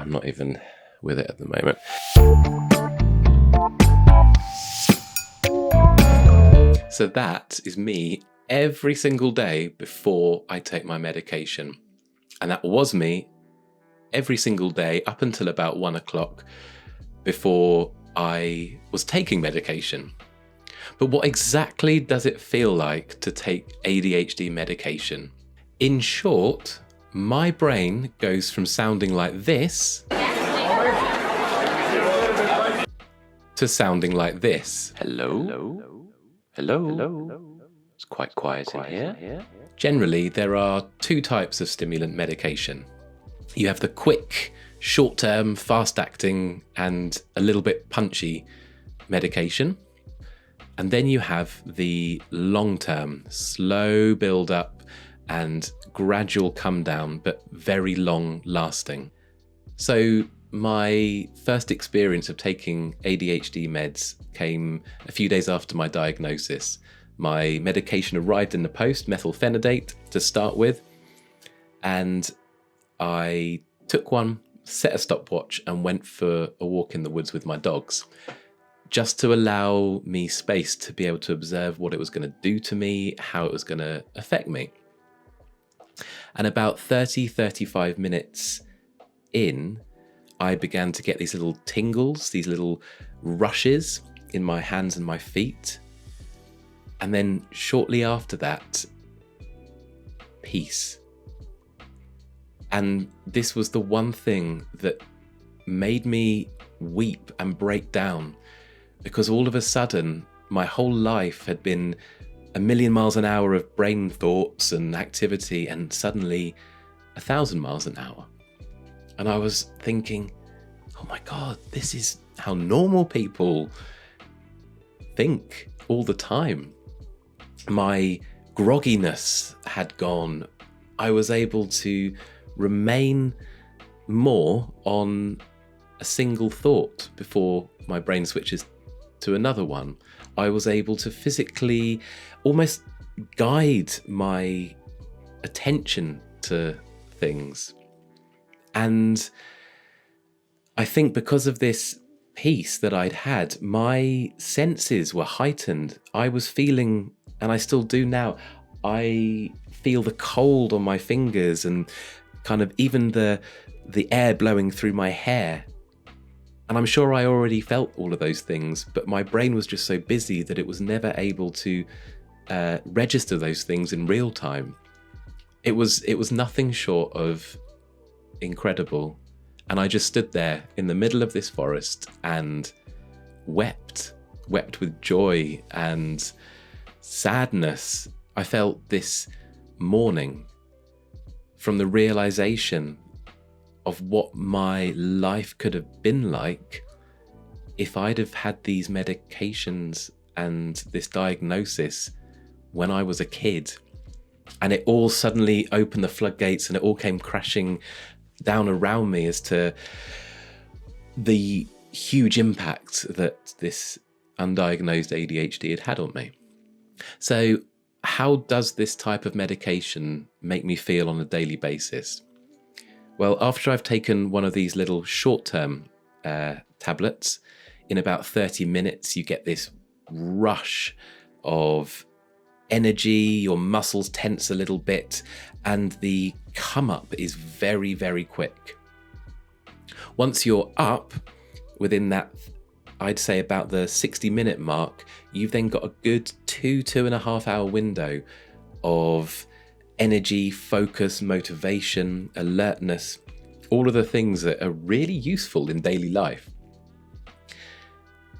I'm not even with it at the moment. So that is me every single day before I take my medication. And that was me every single day up until about 1 o'clock before I was taking medication. But what exactly does it feel like to take ADHD medication? In short, my brain goes from sounding like this to sounding like this. Hello? Hello? It's quite quiet in here. Generally, there are two types of stimulant medication. You have the quick, short-term, fast-acting, and a little bit punchy medication. And then you have the long-term, slow build-up and gradual come-down, but very long-lasting. So my first experience of taking ADHD meds came a few days after my diagnosis. My medication arrived in the post, methylphenidate to start with, and I took one, set a stopwatch, and went for a walk in the woods with my dogs, just to allow me space to be able to observe what it was going to do to me, how it was going to affect me. And about 35 minutes in, I began to get these little tingles, these little rushes in my hands and my feet. And then shortly after that, peace. And this was the one thing that made me weep and break down, because all of a sudden, my whole life had been a million miles an hour of brain thoughts and activity, and suddenly 1,000 miles an hour. And I was thinking, oh my God, this is how normal people think all the time. My grogginess had gone. I was able to remain more on a single thought before my brain switches to another one. I was able to physically almost guide my attention to things. And I think because of this peace that I'd had, my senses were heightened. I was feeling, and I still do now, I feel the cold on my fingers and kind of even the air blowing through my hair. And I'm sure I already felt all of those things, but my brain was just so busy that it was never able to register those things in real time. It was nothing short of incredible. And I just stood there in the middle of this forest and wept with joy and sadness. I felt this mourning from the realization of what my life could have been like if I'd have had these medications and this diagnosis when I was a kid. And it all suddenly opened the floodgates and it all came crashing down around me as to the huge impact that this undiagnosed ADHD had on me. So how does this type of medication make me feel on a daily basis? Well, after I've taken one of these little short-term tablets, in about 30 minutes, you get this rush of energy, your muscles tense a little bit, and the come up is very, very quick. Once you're up, within that, I'd say about the 60-minute mark, you've then got a good 2.5 hour window of energy, focus, motivation, alertness, all of the things that are really useful in daily life.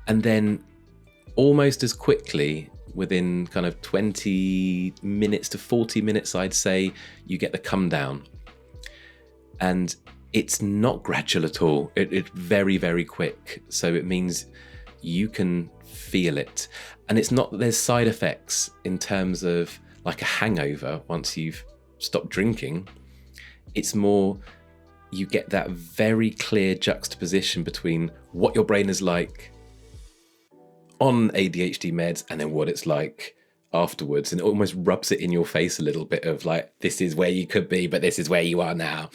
And then almost as quickly, within kind of 20 minutes to 40 minutes, I'd say, you get the come down. And it's not gradual at all. It's very, very quick. So it means you can feel it. And it's not that there's side effects in terms of like a hangover once you've stopped drinking. It's more, you get that very clear juxtaposition between what your brain is like on ADHD meds and then what it's like afterwards. And it almost rubs it in your face a little bit of like, this is where you could be, but this is where you are now.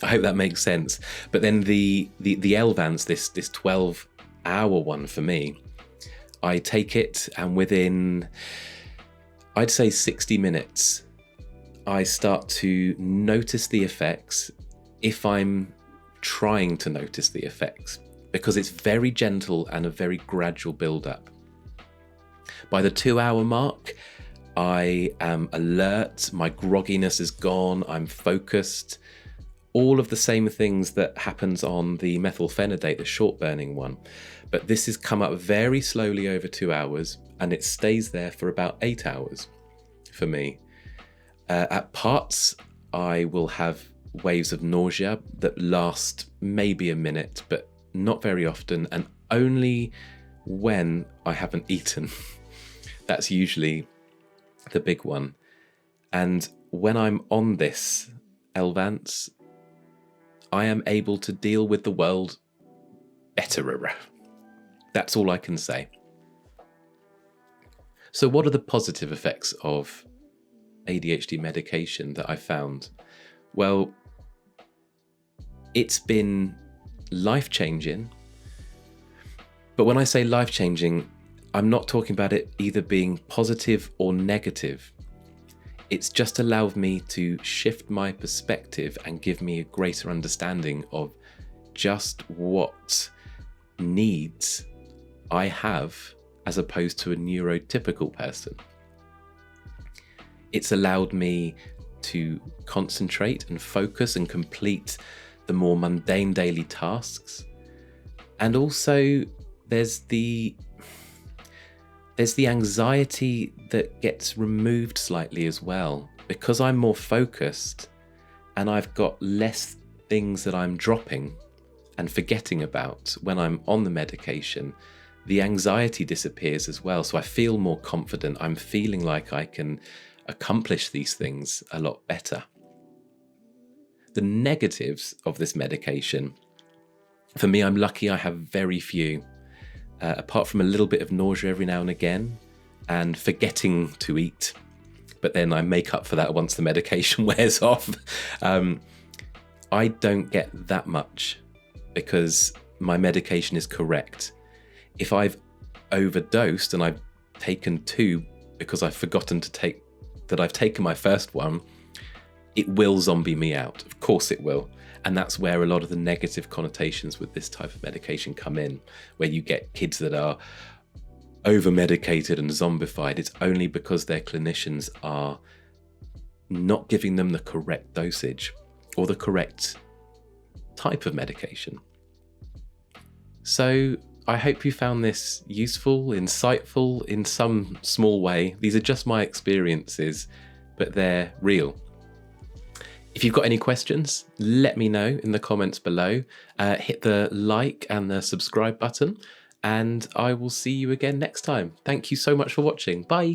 I hope that makes sense. But then the Elvance, this 12-hour one for me, I take it, and within, I'd say 60 minutes, I start to notice the effects, if I'm trying to notice the effects, because it's very gentle and a very gradual build-up. By the 2-hour mark, I am alert, my grogginess is gone, I'm focused, all of the same things that happens on the methylphenidate, the short burning one. But this has come up very slowly over 2 hours, and it stays there for about 8 hours for me. At parts, I will have waves of nausea that last maybe a minute, but not very often, and only when I haven't eaten. That's usually the big one. And when I'm on this Elvance, I am able to deal with the world better. That's all I can say. So what are the positive effects of ADHD medication that I found? Well, it's been life-changing. But when I say life-changing, I'm not talking about it either being positive or negative. It's just allowed me to shift my perspective and give me a greater understanding of just what needs I have as opposed to a neurotypical person. It's allowed me to concentrate and focus and complete the more mundane daily tasks. And also there's the anxiety that gets removed slightly as well, because I'm more focused and I've got less things that I'm dropping and forgetting about when I'm on the medication. The anxiety disappears as well, so I feel more confident. I'm feeling like I can accomplish these things a lot better. The negatives of this medication, for me, I'm lucky I have very few. Apart from a little bit of nausea every now and again and forgetting to eat, but then I make up for that once the medication wears off. I don't get that much because my medication is correct. If I've overdosed and I've taken 2 because I've forgotten to take that I've taken my first one, it will zombie me out. Of course it will. And that's where a lot of the negative connotations with this type of medication come in, where you get kids that are over-medicated and zombified. It's only because their clinicians are not giving them the correct dosage or the correct type of medication. So I hope you found this useful, insightful in some small way. These are just my experiences, but they're real. If you've got any questions, let me know in the comments below. Hit the like and the subscribe button, and I will see you again next time. Thank you so much for watching. Bye.